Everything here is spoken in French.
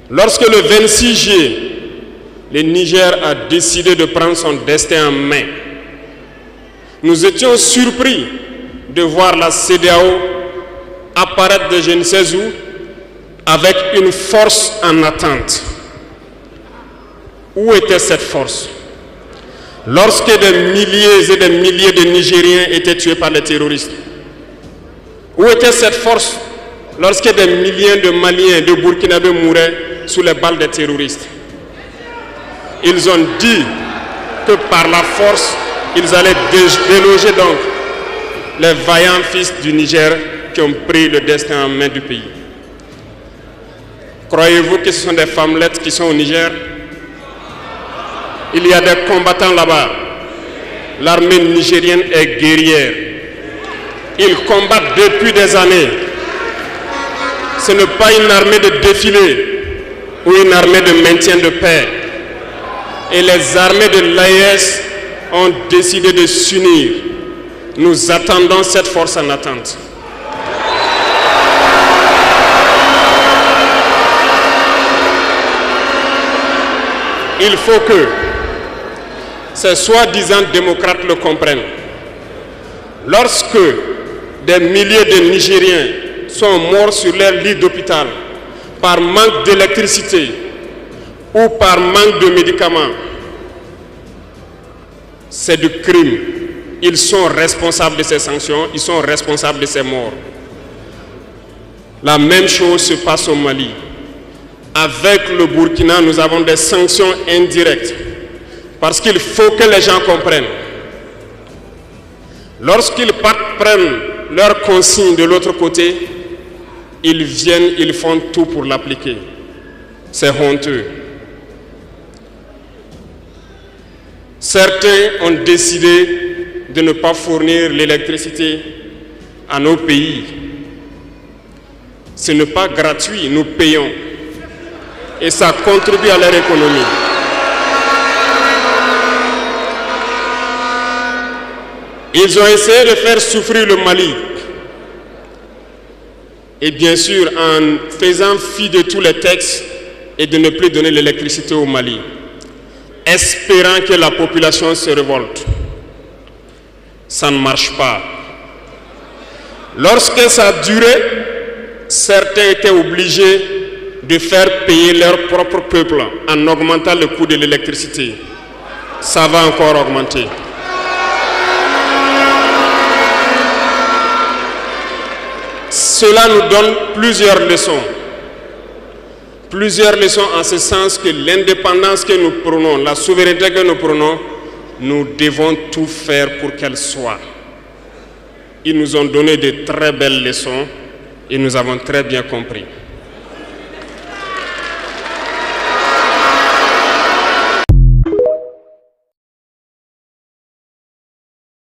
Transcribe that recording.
Lorsque le 26 juillet, le Niger a décidé de prendre son destin en main, nous étions surpris de voir la CEDEAO apparaître de je ne sais où avec une force en attente. Où était cette force? Lorsque des milliers et des milliers de Nigériens étaient tués par les terroristes, où était cette force lorsque des milliers de Maliens, de Burkinabés mouraient sous les balles des terroristes? Ils ont dit que par la force, ils allaient déloger donc les vaillants fils du Niger qui ont pris le destin en main du pays. Croyez-vous que ce sont des femmelettes qui sont au Niger? Il y a des combattants là-bas. L'armée nigérienne est guerrière. Ils combattent depuis des années. Ce n'est pas une armée de défilé ou une armée de maintien de paix. Et les armées de l'AES ont décidé de s'unir. Nous attendons cette force en attente. Il faut que ces soi-disant démocrates le comprennent. Lorsque des milliers de Nigériens sont morts sur leur lit d'hôpital par manque d'électricité ou par manque de médicaments, c'est du crime. Ils sont responsables de ces sanctions, ils sont responsables de ces morts. La même chose se passe au Mali. Avec le Burkina, nous avons des sanctions indirectes. Parce qu'il faut que les gens comprennent. Lorsqu'ils partent prennent leurs consignes de l'autre côté, ils viennent, ils font tout pour l'appliquer. C'est honteux. Certains ont décidé de ne pas fournir l'électricité à nos pays. Ce n'est pas gratuit, nous payons. Et ça contribue à leur économie. Ils ont essayé de faire souffrir le Mali. Et bien sûr, en faisant fi de tous les textes et de ne plus donner l'électricité au Mali, espérant que la population se révolte. Ça ne marche pas. Lorsque ça a duré, certains étaient obligés de faire payer leur propre peuple en augmentant le coût de l'électricité. Ça va encore augmenter. Cela nous donne plusieurs leçons. Plusieurs leçons en ce sens que l'indépendance que nous prenons, la souveraineté que nous prenons, nous devons tout faire pour qu'elle soit. Ils nous ont donné de très belles leçons et nous avons très bien compris.